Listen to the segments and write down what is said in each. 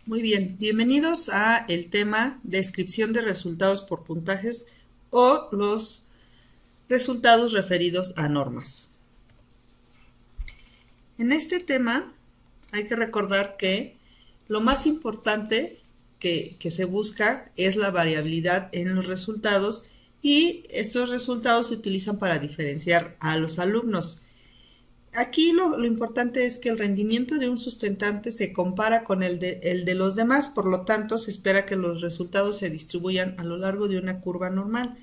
Muy bien, bienvenidos a el tema descripción de resultados por puntajes o los resultados referidos a normas. En este tema hay que recordar que lo más importante que se busca es la variabilidad en los resultados y estos resultados se utilizan para diferenciar a los alumnos. Aquí lo importante es que el rendimiento de un sustentante se compara con el de los demás, por lo tanto se espera que los resultados se distribuyan a lo largo de una curva normal,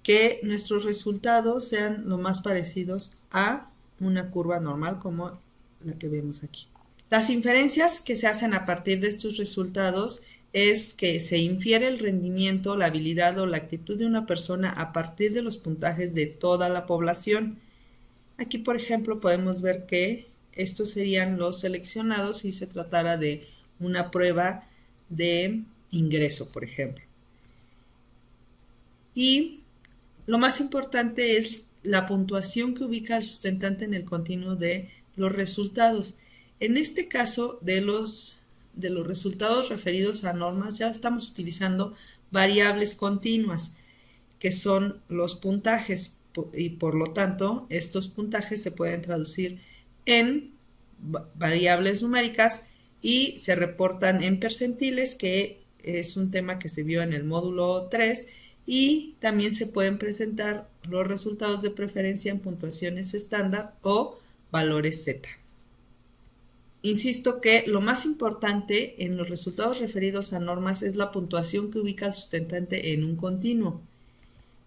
que nuestros resultados sean lo más parecidos a una curva normal como la que vemos aquí. Las inferencias que se hacen a partir de estos resultados es que se infiere el rendimiento, la habilidad o la actitud de una persona a partir de los puntajes de toda la población. Aquí, por ejemplo, podemos ver que estos serían los seleccionados si se tratara de una prueba de ingreso, por ejemplo. Y lo más importante es la puntuación que ubica al sustentante en el continuo de los resultados. En este caso, de los resultados referidos a normas, ya estamos utilizando variables continuas, que son los puntajes, y por lo tanto estos puntajes se pueden traducir en variables numéricas y se reportan en percentiles, que es un tema que se vio en el módulo 3, y también se pueden presentar los resultados de preferencia en puntuaciones estándar o valores Z. Insisto que lo más importante en los resultados referidos a normas es la puntuación que ubica al sustentante en un continuo.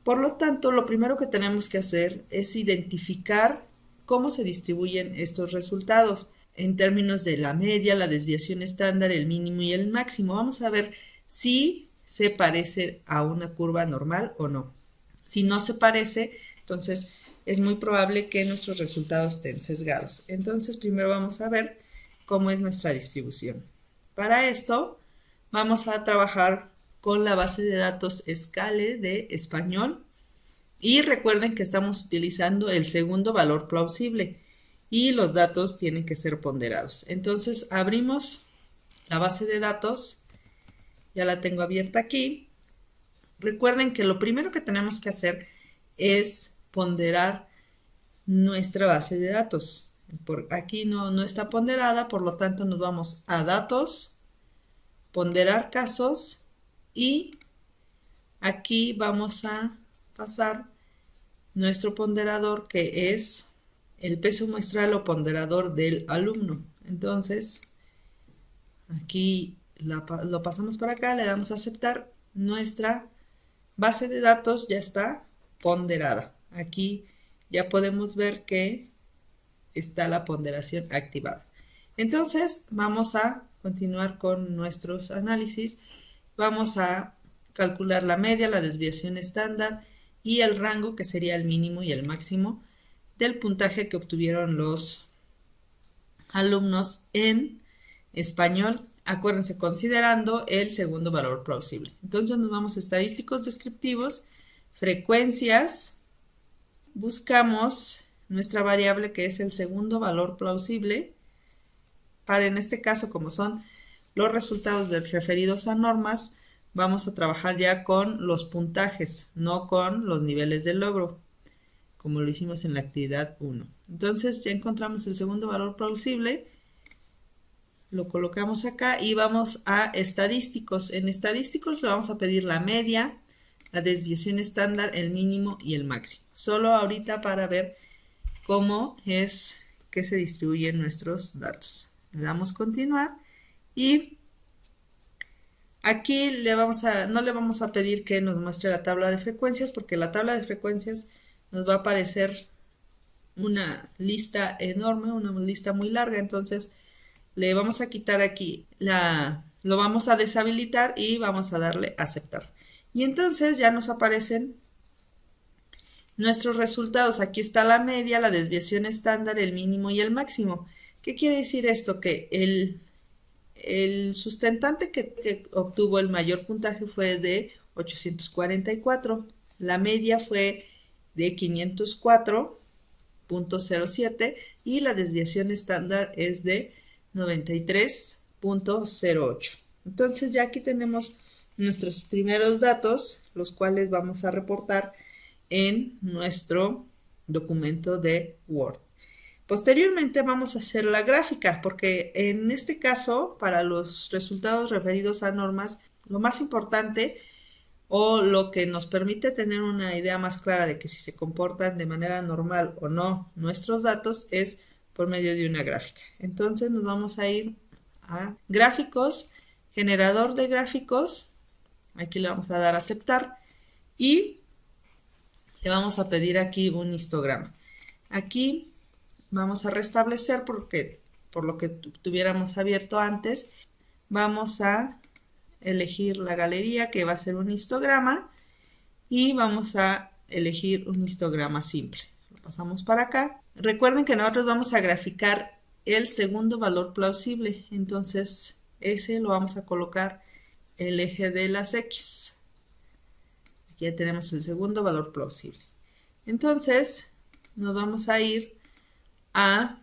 Por lo tanto, lo primero que tenemos que hacer es identificar cómo se distribuyen estos resultados en términos de la media, la desviación estándar, el mínimo y el máximo. Vamos a ver si se parece a una curva normal o no. Si no se parece, entonces es muy probable que nuestros resultados estén sesgados. Entonces, primero vamos a ver cómo es nuestra distribución. Para esto, vamos a trabajar con la base de datos Scale de español, y recuerden que estamos utilizando el segundo valor plausible y los datos tienen que ser ponderados. Entonces abrimos la base de datos, ya la tengo abierta aquí. Recuerden que lo primero que tenemos que hacer es ponderar nuestra base de datos. Aquí no está ponderada, por lo tanto nos vamos a datos, ponderar casos, y aquí vamos a pasar nuestro ponderador, que es el peso muestral o ponderador del alumno. Entonces aquí lo pasamos para acá, le damos a aceptar. Nuestra base de datos ya está ponderada. Aquí ya podemos ver que está la ponderación activada. Entonces vamos a continuar con nuestros análisis. Vamos a calcular la media, la desviación estándar y el rango, que sería el mínimo y el máximo del puntaje que obtuvieron los alumnos en español. Acuérdense, considerando el segundo valor plausible. Entonces nos vamos a estadísticos descriptivos, frecuencias, buscamos nuestra variable que es el segundo valor plausible. Para, en este caso, como son los resultados referidos a normas, vamos a trabajar ya con los puntajes, no con los niveles de logro, como lo hicimos en la actividad 1. Entonces ya encontramos el segundo valor plausible, lo colocamos acá y vamos a estadísticos. En estadísticos le vamos a pedir la media, la desviación estándar, el mínimo y el máximo. Solo ahorita para ver cómo es que se distribuyen nuestros datos. Le damos continuar y aquí no le vamos a pedir que nos muestre la tabla de frecuencias, porque la tabla de frecuencias nos va a aparecer una lista enorme, una lista muy larga. Entonces le vamos a quitar aquí, lo vamos a deshabilitar y vamos a darle a aceptar. Y entonces ya nos aparecen nuestros resultados. Aquí está la media, la desviación estándar, el mínimo y el máximo. ¿Qué quiere decir esto? Que el sustentante que obtuvo el mayor puntaje fue de 844, la media fue de 504.07 y la desviación estándar es de 93.08. Entonces ya aquí tenemos nuestros primeros datos, los cuales vamos a reportar en nuestro documento de Word. Posteriormente vamos a hacer la gráfica, porque en este caso, para los resultados referidos a normas, lo más importante o lo que nos permite tener una idea más clara de que si se comportan de manera normal o no nuestros datos es por medio de una gráfica. Entonces nos vamos a ir a gráficos, generador de gráficos, aquí le vamos a dar a aceptar y le vamos a pedir aquí un histograma. Aquí vamos a restablecer porque por lo que tuviéramos abierto antes, vamos a elegir la galería que va a ser un histograma y vamos a elegir un histograma simple. Lo pasamos para acá. Recuerden que nosotros vamos a graficar el segundo valor plausible, entonces ese lo vamos a colocar el eje de las X. Aquí ya tenemos el segundo valor plausible. Entonces nos vamos a ir a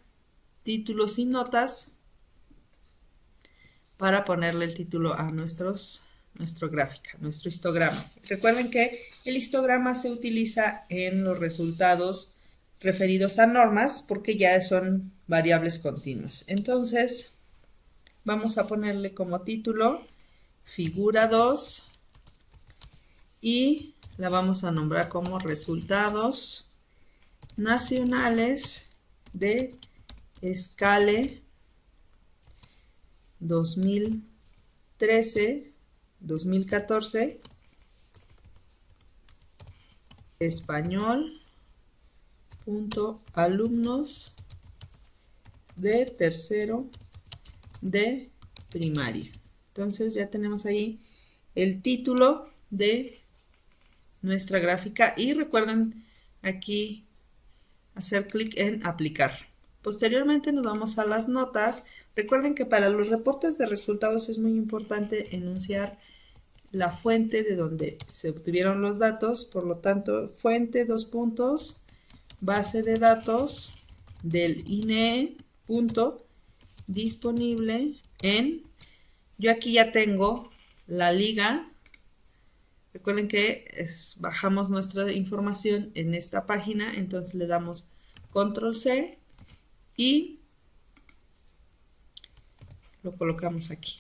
títulos y notas para ponerle el título a nuestra gráfica, nuestro histograma. Recuerden que el histograma se utiliza en los resultados referidos a normas porque ya son variables continuas. Entonces vamos a ponerle como título figura 2 y la vamos a nombrar como resultados nacionales de Escale 2013-2014 español alumnos de tercero de primaria. Entonces ya tenemos ahí el título de nuestra gráfica y recuerden aquí hacer clic en aplicar. Posteriormente nos vamos a las notas. Recuerden que para los reportes de resultados es muy importante enunciar la fuente de donde se obtuvieron los datos. Por lo tanto, fuente, dos puntos, base de datos del INEE, punto, disponible en... Yo aquí ya tengo la liga. Recuerden que bajamos nuestra información en esta página, entonces le damos control C y lo colocamos aquí.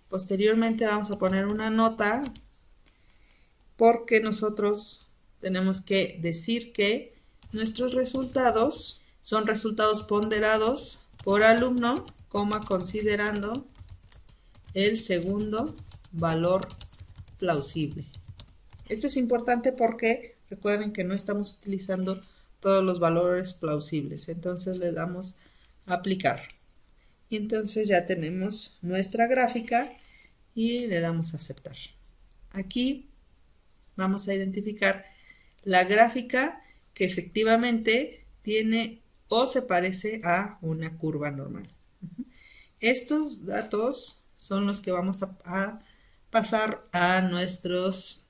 Posteriormente vamos a poner una nota porque nosotros tenemos que decir que nuestros resultados son resultados ponderados por alumno, considerando el segundo valor plausible. Esto es importante porque recuerden que no estamos utilizando todos los valores plausibles. Entonces le damos a aplicar. Y entonces ya tenemos nuestra gráfica y le damos a aceptar. Aquí vamos a identificar la gráfica que efectivamente tiene o se parece a una curva normal. Estos datos son los que vamos a pasar a nuestros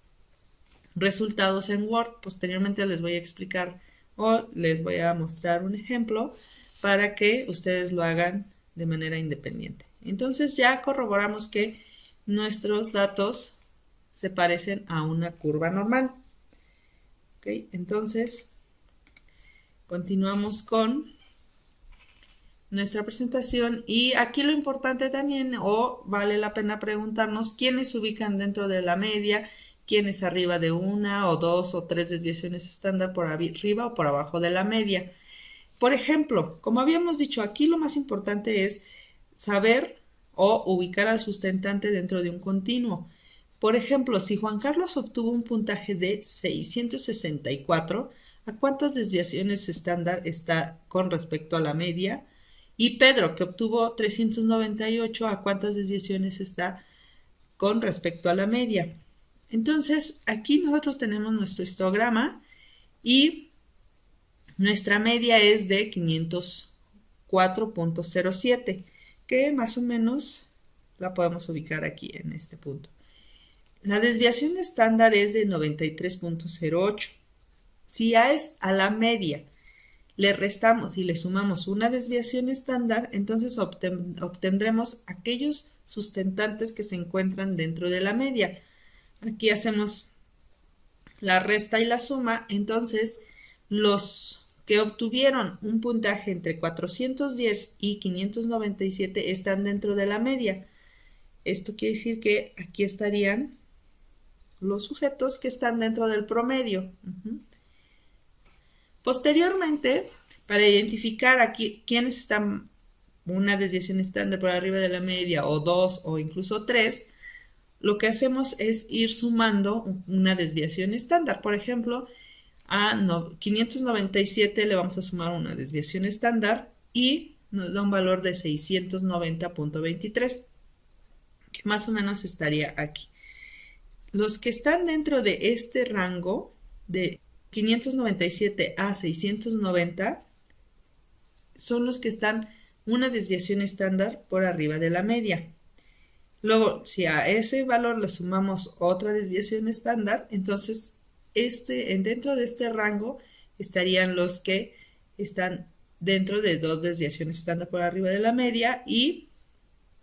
resultados en Word. Posteriormente les voy a explicar o les voy a mostrar un ejemplo para que ustedes lo hagan de manera independiente. Entonces ya corroboramos que nuestros datos se parecen a una curva normal. ¿Okay? Entonces continuamos con nuestra presentación y aquí lo importante también o vale la pena preguntarnos quiénes se ubican dentro de la media, quiénes arriba de una o dos o tres desviaciones estándar por arriba o por abajo de la media. Por ejemplo, como habíamos dicho, aquí lo más importante es saber o ubicar al sustentante dentro de un continuo. Por ejemplo, si Juan Carlos obtuvo un puntaje de 664, ¿a cuántas desviaciones estándar está con respecto a la media? Y Pedro, que obtuvo 398, ¿a cuántas desviaciones está con respecto a la media? Entonces, aquí nosotros tenemos nuestro histograma y nuestra media es de 504.07, que más o menos la podemos ubicar aquí en este punto. La desviación estándar es de 93.08. Si a la media le restamos y le sumamos una desviación estándar, entonces obtendremos aquellos sustentantes que se encuentran dentro de la media. Aquí hacemos la resta y la suma, entonces los que obtuvieron un puntaje entre 410 y 597 están dentro de la media. Esto quiere decir que aquí estarían los sujetos que están dentro del promedio. Posteriormente, para identificar aquí quiénes están una desviación estándar por arriba de la media, o 2 o incluso 3, lo que hacemos es ir sumando una desviación estándar. Por ejemplo, a 597 le vamos a sumar una desviación estándar y nos da un valor de 690.23, que más o menos estaría aquí. Los que están dentro de este rango de 597 a 690 son los que están una desviación estándar por arriba de la media. Luego, si a ese valor le sumamos otra desviación estándar, entonces dentro de este rango estarían los que están dentro de 2 desviaciones estándar por arriba de la media, y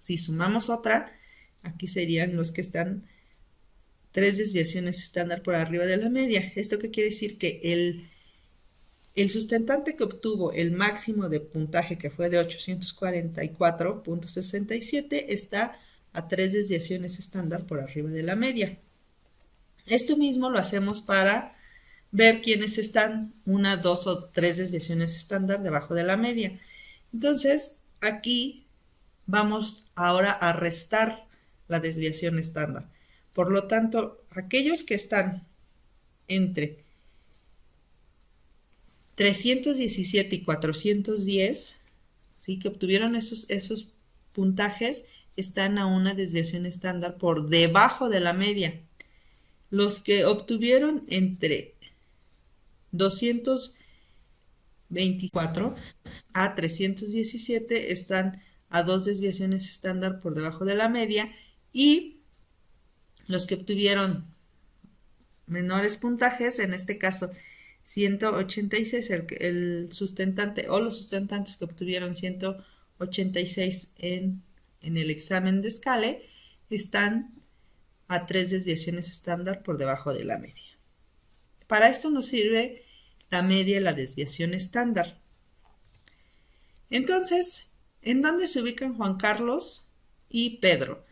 si sumamos otra, aquí serían los que están 3 desviaciones estándar por arriba de la media. ¿Esto qué quiere decir? Que el sustentante que obtuvo el máximo de puntaje, que fue de 844.67, está a 3 desviaciones estándar por arriba de la media. Esto mismo lo hacemos para ver quiénes están 1, 2 o 3 desviaciones estándar debajo de la media. Entonces, aquí vamos ahora a restar la desviación estándar. Por lo tanto, aquellos que están entre 317 y 410, ¿sí?, que obtuvieron esos puntajes, están a una desviación estándar por debajo de la media. Los que obtuvieron entre 224 a 317 están a 2 desviaciones estándar por debajo de la media, y los que obtuvieron menores puntajes, en este caso 186, el sustentante o los sustentantes que obtuvieron 186 en el examen de Scale, están a 3 desviaciones estándar por debajo de la media. Para esto nos sirve la media y la desviación estándar. Entonces, ¿en dónde se ubican Juan Carlos y Pedro?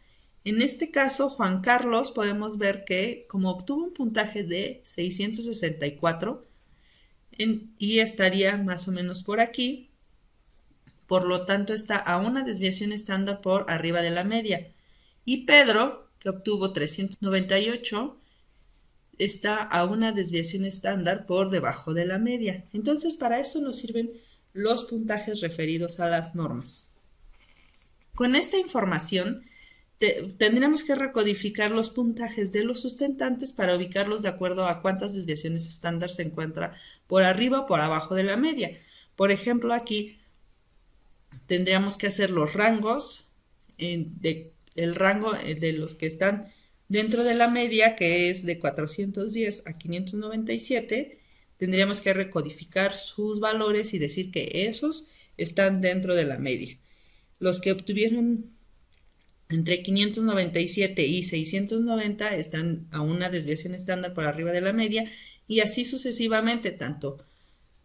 En este caso, Juan Carlos, podemos ver que como obtuvo un puntaje de 664 y estaría más o menos por aquí, por lo tanto está a una desviación estándar por arriba de la media. Y Pedro, que obtuvo 398, está a una desviación estándar por debajo de la media. Entonces, para esto nos sirven los puntajes referidos a las normas. Con esta información, tendremos que recodificar los puntajes de los sustentantes para ubicarlos de acuerdo a cuántas desviaciones estándar se encuentra por arriba o por abajo de la media. Por ejemplo, aquí tendríamos que hacer los rangos, el rango de los que están dentro de la media, que es de 410 a 597, tendríamos que recodificar sus valores y decir que esos están dentro de la media. Los que obtuvieron entre 597 y 690 están a una desviación estándar por arriba de la media, y así sucesivamente, tanto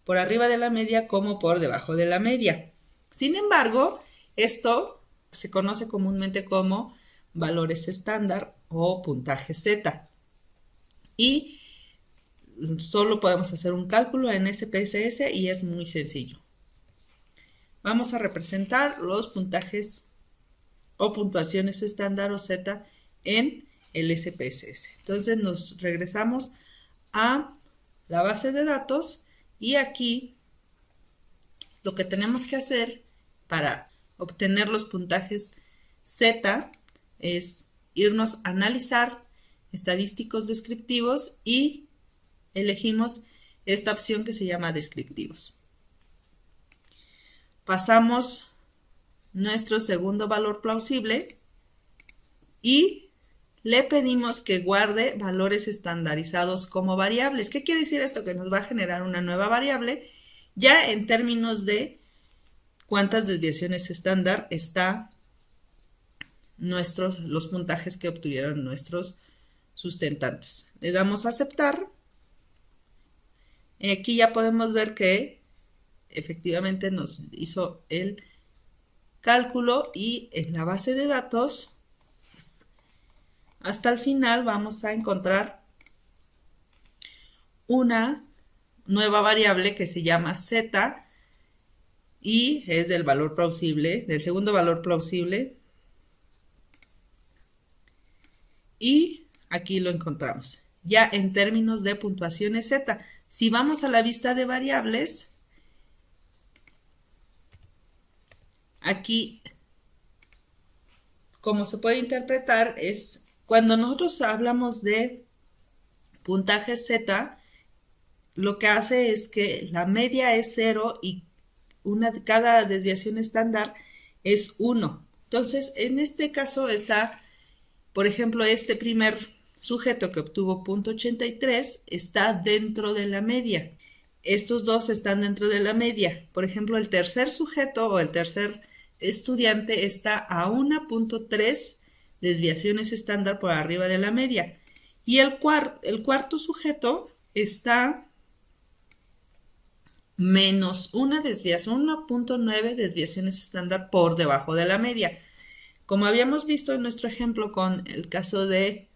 por arriba de la media como por debajo de la media. Sin embargo, esto se conoce comúnmente como valores estándar o puntaje Z, y solo podemos hacer un cálculo en SPSS y es muy sencillo. Vamos a representar los puntajes o puntuaciones estándar o Z en el SPSS. Entonces nos regresamos a la base de datos, y aquí lo que tenemos que hacer para obtener los puntajes Z es irnos a analizar estadísticos descriptivos y elegimos esta opción que se llama descriptivos. Pasamos nuestro segundo valor plausible y le pedimos que guarde valores estandarizados como variables. ¿Qué quiere decir esto? Que nos va a generar una nueva variable Ya en términos de cuántas desviaciones estándar está los puntajes que obtuvieron nuestros sustentantes. Le damos a aceptar. Aquí ya podemos ver que efectivamente nos hizo el cálculo y en la base de datos hasta el final vamos a encontrar una nueva variable que se llama z y es del valor plausible, del segundo valor plausible, y aquí lo encontramos ya en términos de puntuaciones z. Si vamos a la vista de variables, aquí como se puede interpretar es cuando nosotros hablamos de puntaje z, lo que hace es que la media es 0 y cada desviación estándar es 1. Entonces, en este caso está, por ejemplo, este primer sujeto que obtuvo .83 está dentro de la media. Estos dos están dentro de la media. Por ejemplo, el tercer sujeto o el tercer estudiante está a 1.3 desviaciones estándar por arriba de la media. Y el cuarto sujeto está menos una desviación, 1.9 desviaciones estándar por debajo de la media. Como habíamos visto en nuestro ejemplo con el caso de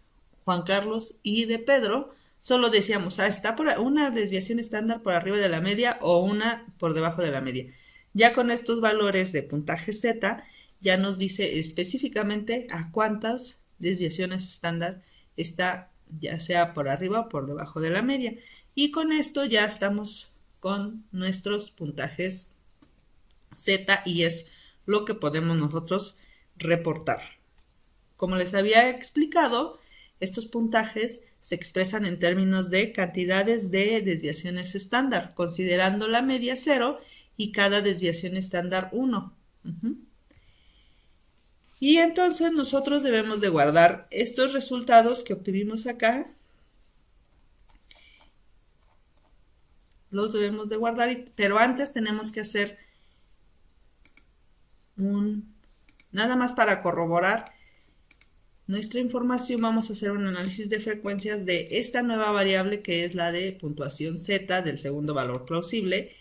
Juan Carlos y de Pedro, solo decíamos, está por una desviación estándar por arriba de la media o una por debajo de la media. Ya con estos valores de puntaje Z, ya nos dice específicamente a cuántas desviaciones estándar está, ya sea por arriba o por debajo de la media. Y con esto ya estamos con nuestros puntajes Z y es lo que podemos nosotros reportar. Como les había explicado, estos puntajes se expresan en términos de cantidades de desviaciones estándar, considerando la media 0 y cada desviación estándar 1. Y entonces nosotros debemos de guardar estos resultados que obtuvimos acá. Los debemos de guardar, pero antes tenemos que hacer nada más para corroborar nuestra información. Vamos a hacer un análisis de frecuencias de esta nueva variable que es la de puntuación Z del segundo valor plausible.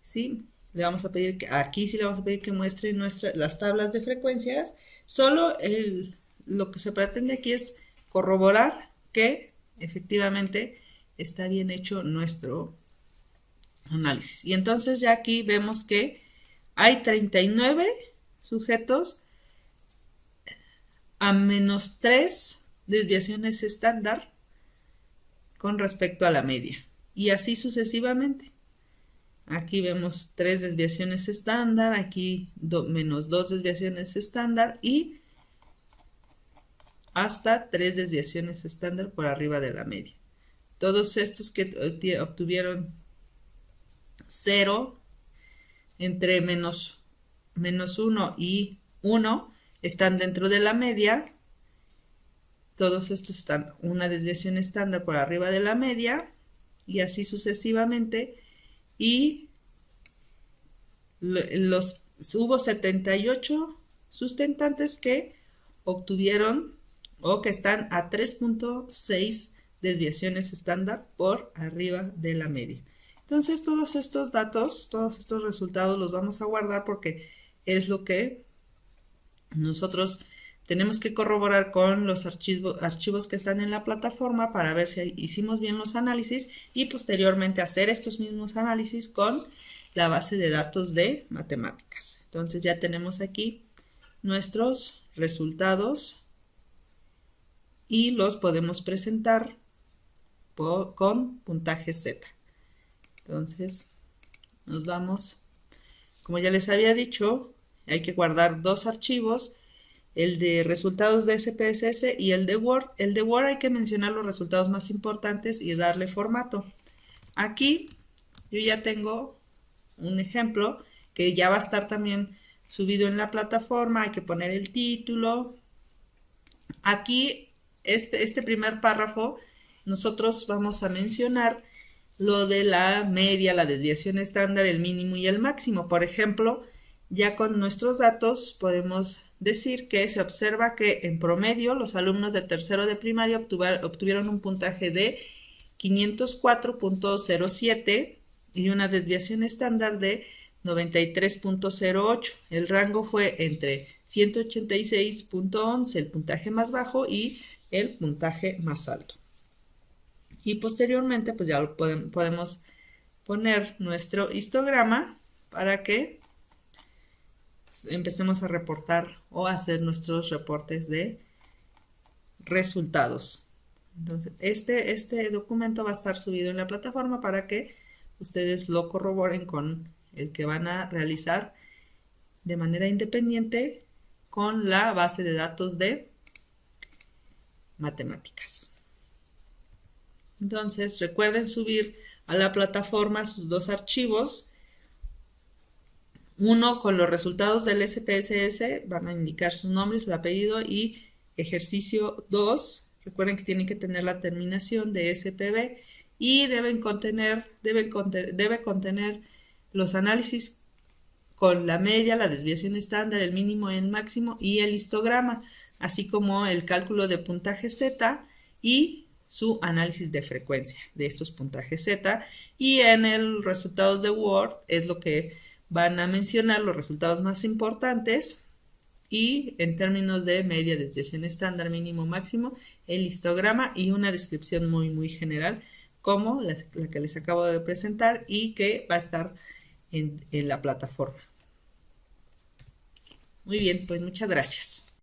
¿Sí? Le vamos a pedir que aquí sí le vamos a pedir que muestre las tablas de frecuencias. Solo lo que se pretende aquí es corroborar que efectivamente está bien hecho nuestro análisis. Y entonces ya aquí vemos que hay 39 sujetos a menos 3 desviaciones estándar con respecto a la media. Y así sucesivamente. Aquí vemos 3 desviaciones estándar, aquí menos 2 desviaciones estándar y hasta 3 desviaciones estándar por arriba de la media. Todos estos que obtuvieron 0 entre menos 1 y 1 están dentro de la media. Todos estos están una desviación estándar por arriba de la media y así sucesivamente. Y hubo 78 sustentantes que obtuvieron o que están a 3.6 desviaciones estándar por arriba de la media. Entonces todos estos datos, todos estos resultados los vamos a guardar porque es lo que nosotros tenemos que corroborar con los archivos que están en la plataforma para ver si hicimos bien los análisis y posteriormente hacer estos mismos análisis con la base de datos de matemáticas. Entonces ya tenemos aquí nuestros resultados y los podemos presentar con puntaje Z. Entonces nos vamos, como ya les había dicho, hay que guardar dos archivos, el de resultados de SPSS y el de Word. El de Word hay que mencionar los resultados más importantes y darle formato. Aquí yo ya tengo un ejemplo que ya va a estar también subido en la plataforma. Hay que poner el título. Aquí, este primer párrafo, nosotros vamos a mencionar lo de la media, la desviación estándar, el mínimo y el máximo. Por ejemplo, ya con nuestros datos podemos decir que se observa que en promedio los alumnos de tercero de primaria obtuvieron un puntaje de 504.07 y una desviación estándar de 93.08. El rango fue entre 186.11, el puntaje más bajo, y el puntaje más alto. Y posteriormente pues ya podemos poner nuestro histograma para que empecemos a reportar o hacer nuestros reportes de resultados. Entonces, este documento va a estar subido en la plataforma para que ustedes lo corroboren con el que van a realizar de manera independiente con la base de datos de matemáticas. Entonces, recuerden subir a la plataforma sus dos archivos. Uno con los resultados del SPSS, van a indicar sus nombres, el apellido, y ejercicio 2, recuerden que tienen que tener la terminación de SPB y debe contener los análisis con la media, la desviación estándar, el mínimo y el máximo y el histograma, así como el cálculo de puntaje Z y su análisis de frecuencia de estos puntajes Z. Y en el resultados de Word es lo que van a mencionar los resultados más importantes y en términos de media, desviación estándar, mínimo, máximo, el histograma y una descripción muy general como la que les acabo de presentar y que va a estar en la plataforma. Muy bien, pues muchas gracias.